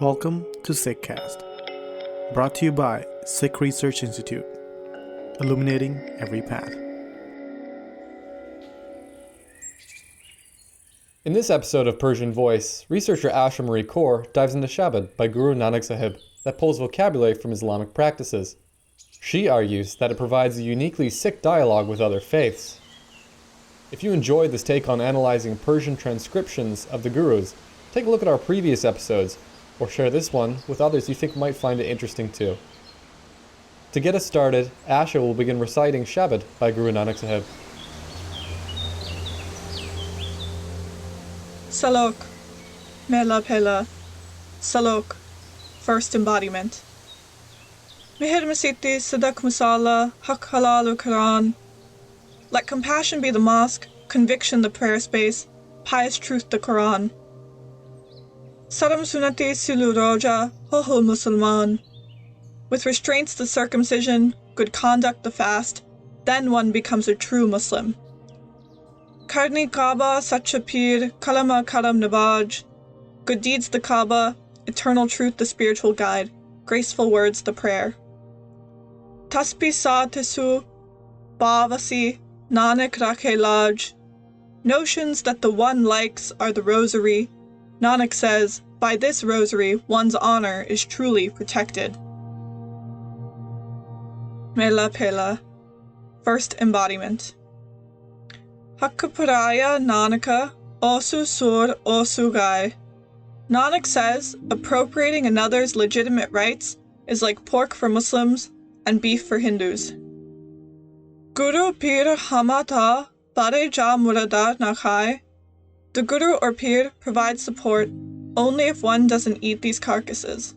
Welcome to Sikhcast, brought to you by Sikh Research Institute, illuminating every path. In this episode of Persian Voice, researcher Asha Kaur dives into Sabad by Guru Nanak Sahib that pulls vocabulary from Islamic practices. She argues that it provides a uniquely Sikh dialogue with other faiths. If you enjoyed this take on analyzing Persian transcriptions of the Gurus, take a look at our previous episodes, or share this one with others you think might find it interesting too. To get us started, Asha will begin reciting Sabad by Guru Nanak Sahib. Salok, Mela Pela, Salok, first embodiment. Mihir Masiti Sadak Musala, Hak Halalu Quran. Let compassion be the mosque, conviction the prayer space, pious truth the Quran. Saram Sunati Silu Roja, Hohul Musulman. With restraints the circumcision, good conduct the fast, then one becomes a true Muslim. Karni Kaaba, Sacha Pir, Kalama Karam Nabaj. Good deeds the Kaaba, eternal truth the spiritual guide, graceful words the prayer. Taspi Sa Tesu, Bavasi, Nanak Rakhe Laj. Notions that the one likes are the rosary. Nanak says, by this rosary, one's honor is truly protected. Mela Pela, first embodiment. Hakkaparaya Nanaka, Osu Sur Osu Gai. Nanak says, appropriating another's legitimate rights is like pork for Muslims and beef for Hindus. Guru Pir Hamata Bare Ja Muradar Nakhai. The Guru or Pir provides support only if one doesn't eat these carcasses.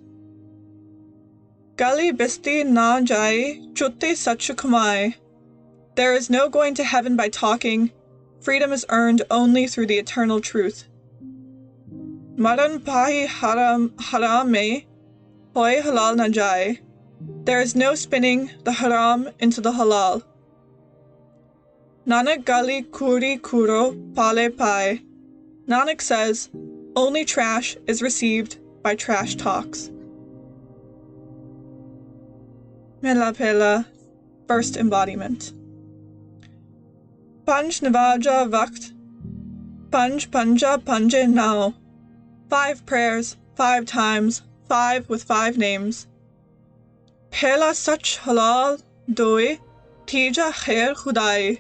Gali Bisti Na Jai Chutte Sachu Kamai. There is no going to heaven by talking. Freedom is earned only through the eternal truth. Maran Pahi Harame Hoi Halal Na Jai. There is no spinning the haram into the halal. Nanak Gali Kuri Kuro Pale Pai. Nanak says, only trash is received by trash talks. Mela Pela, first embodiment. Panj Navaja Vakt, Panj Panja Panje Nao. 5 prayers, 5 times, 5 with 5 names. Pela Sach Halal Doi, Tija Khair Khudai.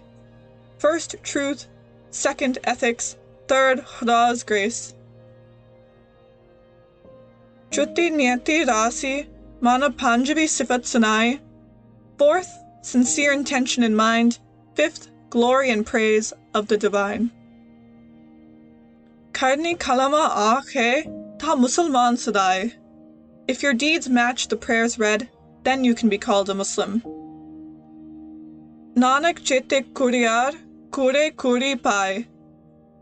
First, truth. Second, ethics. Third, Khuda's grace. Chutti Niyati Rasi, Mana Panjabi Sifat Sanai. 4th, sincere intention in mind. 5th, glory and praise of the divine. Karni Kalama Aakhe Ta Musalman Sadai. If your deeds match the prayers read, then you can be called a Muslim. Nanak Chete Kuriyar Kure Kuri Pai.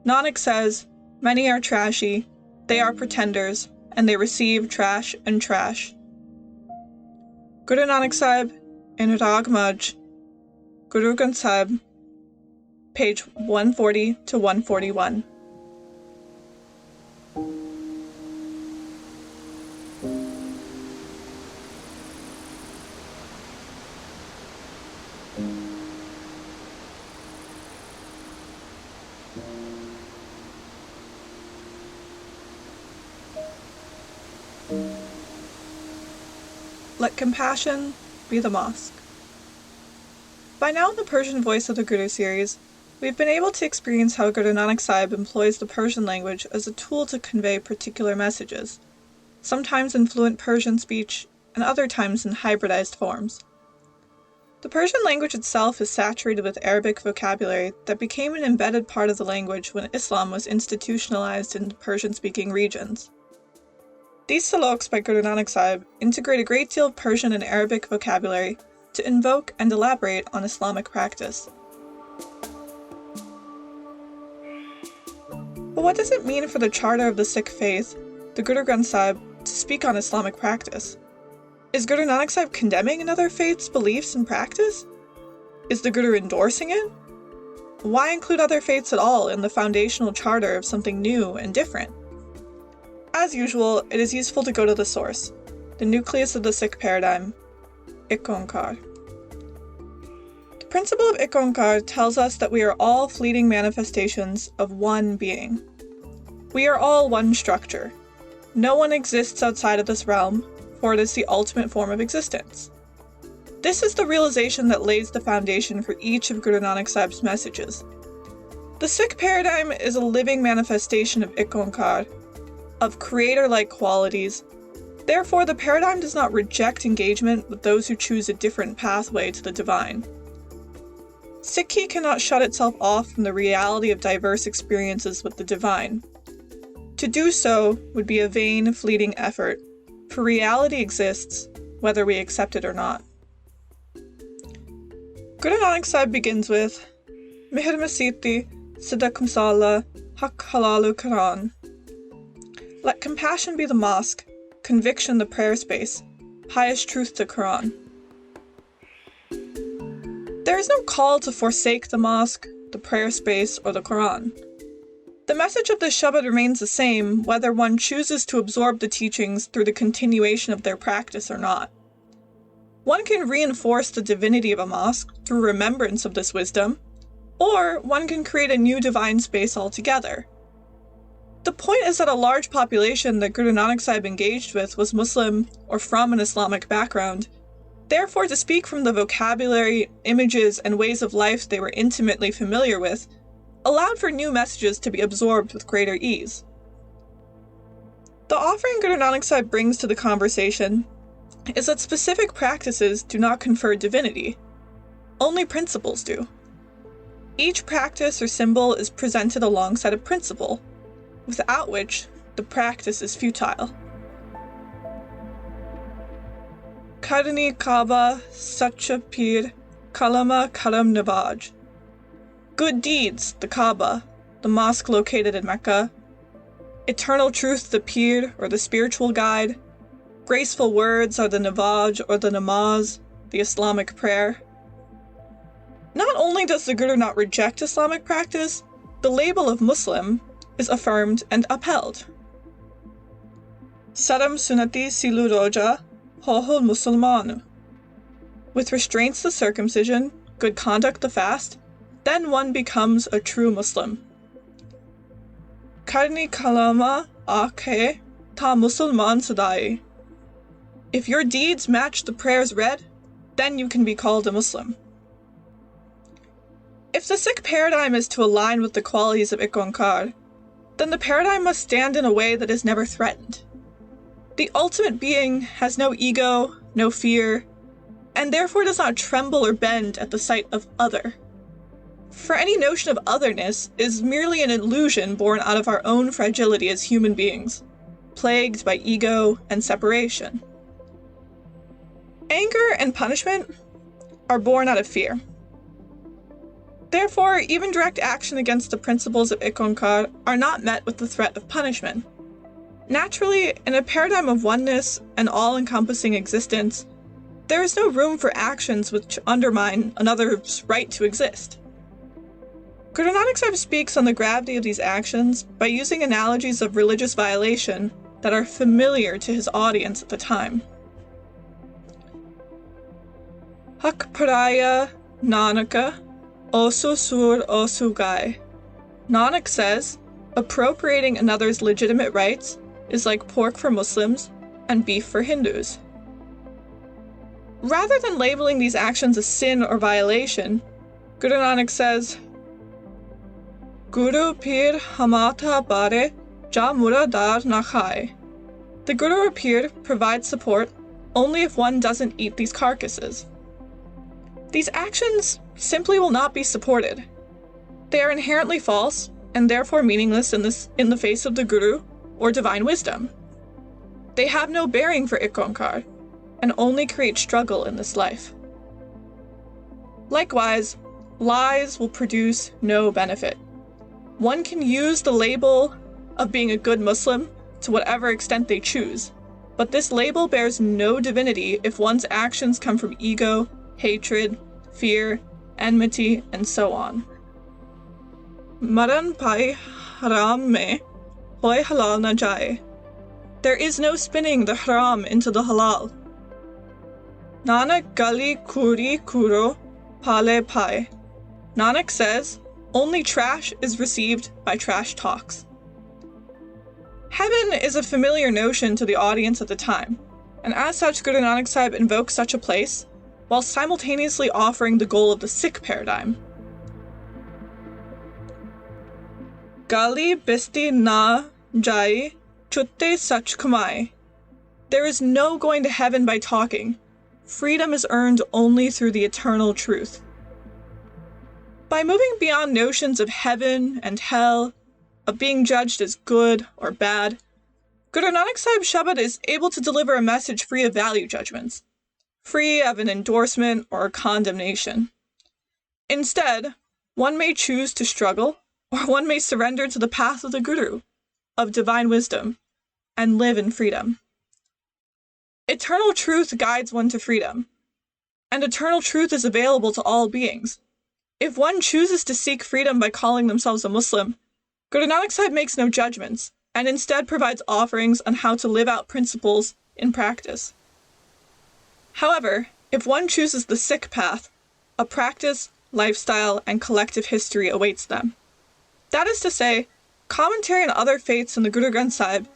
Nanak says, many are trashy, they are pretenders, and they receive trash and trash. Guru Nanak Sahib in Rag Maj, Guru Granth Sahib, page 140 to 141. Let compassion be the mosque. By now in the Persian Voice of the Guru series, we've been able to experience how Guru Nanak Sahib employs the Persian language as a tool to convey particular messages, sometimes in fluent Persian speech and other times in hybridized forms. The Persian language itself is saturated with Arabic vocabulary that became an embedded part of the language when Islam was institutionalized in Persian-speaking regions. These saloks by Guru Nanak Sahib integrate a great deal of Persian and Arabic vocabulary to invoke and elaborate on Islamic practice. But what does it mean for the charter of the Sikh faith, the Guru Granth Sahib, to speak on Islamic practice? Is Guru Nanak Sahib condemning another faith's beliefs and practice? Is the Guru endorsing it? Why include other faiths at all in the foundational charter of something new and different? As usual, it is useful to go to the source, the nucleus of the Sikh paradigm, Ik Onkar. The principle of Ik Onkar tells us that we are all fleeting manifestations of one being. We are all one structure. No one exists outside of this realm, for it is the ultimate form of existence. This is the realization that lays the foundation for each of Guru Nanak Sahib's messages. The Sikh paradigm is a living manifestation of Ik Onkar, of creator-like qualities. Therefore, the paradigm does not reject engagement with those who choose a different pathway to the divine. Sikhi cannot shut itself off from the reality of diverse experiences with the divine. To do so would be a vain, fleeting effort, for reality exists, whether we accept it or not. Guru Nanak Sahib begins with Meher Masiti Sidak Masala Hak Halalu Quran. Let compassion be the mosque, conviction the prayer space, highest truth the Quran. There is no call to forsake the mosque, the prayer space, or the Quran. The message of this Sabad remains the same whether one chooses to absorb the teachings through the continuation of their practice or not. One can reinforce the divinity of a mosque through remembrance of this wisdom, or one can create a new divine space altogether. The point is that a large population that Guru Nanak Sahib engaged with was Muslim or from an Islamic background. Therefore, to speak from the vocabulary, images, and ways of life they were intimately familiar with allowed for new messages to be absorbed with greater ease. The offering Guru Nanak Sahib brings to the conversation is that specific practices do not confer divinity. Only principles do. Each practice or symbol is presented alongside a principle, without which the practice is futile. Karni Kaaba Sacha Pir Kalama Karam Navaj. Good deeds, the Kaaba, the mosque located in Mecca. Eternal truth, the Pir, or the spiritual guide. Graceful words are the Navaj, or the Namaz, the Islamic prayer. Not only does the Guru not reject Islamic practice, the label of Muslim is affirmed and upheld. Saram Sunati Silu Roja, Hohul Musulmanu. With restraints the circumcision, good conduct the fast, then one becomes a true Muslim. Karni kalama aake ta Musulman sadai. If your deeds match the prayers read, then you can be called a Muslim. If the Sikh paradigm is to align with the qualities of Ik Onkar, then the paradigm must stand in a way that is never threatened. The ultimate being has no ego, no fear, and therefore does not tremble or bend at the sight of other. For any notion of otherness is merely an illusion born out of our own fragility as human beings, plagued by ego and separation. Anger and punishment are born out of fear. Therefore, even direct action against the principles of Ik Onkar are not met with the threat of punishment. Naturally, in a paradigm of oneness and all-encompassing existence, there is no room for actions which undermine another's right to exist. Guru Nanak Sahib speaks on the gravity of these actions by using analogies of religious violation that are familiar to his audience at the time. Hak Paraya Nanaka Osu Sur Osu Gai. Nanak says, appropriating another's legitimate rights is like pork for Muslims and beef for Hindus. Rather than labeling these actions a sin or violation, Guru Nanak says, Guru Pir Hamata Bare Ja Muradar Na Khai. The Guru or Pir provides support only if one doesn't eat these carcasses. These actions simply will not be supported. They are inherently false and therefore meaningless in the face of the Guru or divine wisdom. They have no bearing for Ik Onkar and only create struggle in this life. Likewise, lies will produce no benefit. One can use the label of being a good Muslim to whatever extent they choose, but this label bears no divinity if one's actions come from ego, hatred, fear, enmity, and so on. Maran pai haram mein hoy halal na jaye. There is no spinning the haram into the halal. Nanak gali kuri kuro pale pai. Nanak says, only trash is received by trash talks. Heaven is a familiar notion to the audience at the time, and as such Guru Nanak Sahib invokes such a place, while simultaneously offering the goal of the Sikh paradigm. Gali bisti na jai chutte sach kamai. There is no going to heaven by talking. Freedom is earned only through the eternal truth. By moving beyond notions of heaven and hell, of being judged as good or bad, Guru Nanak Sahib Sabad is able to deliver a message free of value judgments, free of an endorsement or a condemnation. Instead, one may choose to struggle, or one may surrender to the path of the Guru, of divine wisdom, and live in freedom. Eternal truth guides one to freedom, and eternal truth is available to all beings. If one chooses to seek freedom by calling themselves a Muslim, Guru Nanak Sahib makes no judgments, and instead provides offerings on how to live out principles in practice. However, if one chooses the Sikh path, a practice, lifestyle, and collective history awaits them. That is to say, commentary on other faiths in the Guru Granth Sahib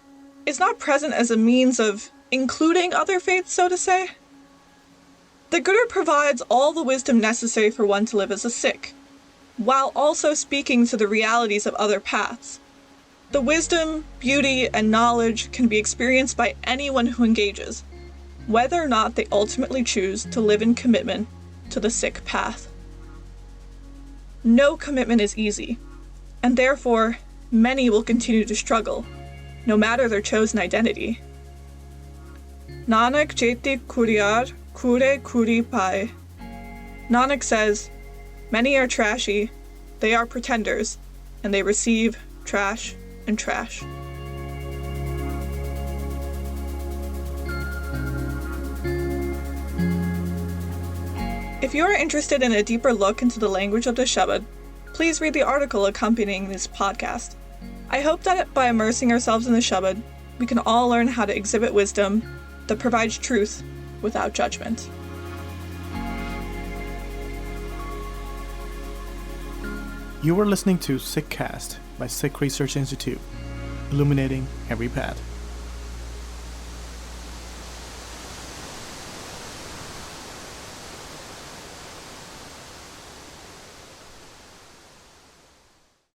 is not present as a means of including other faiths, so to say. The Guru provides all the wisdom necessary for one to live as a Sikh, while also speaking to the realities of other paths. The wisdom, beauty, and knowledge can be experienced by anyone who engages, whether or not they ultimately choose to live in commitment to the Sikh path. No commitment is easy, and therefore many will continue to struggle, no matter their chosen identity. Nanak jeti kuriyar kure kuri pai. Nanak says, many are trashy, they are pretenders, and they receive trash and trash. If you are interested in a deeper look into the language of the Sabad, please read the article accompanying this podcast. I hope that by immersing ourselves in the Sabad, we can all learn how to exhibit wisdom that provides truth without judgment. You were listening to Sikhcast by Sikh Research Institute, illuminating every path.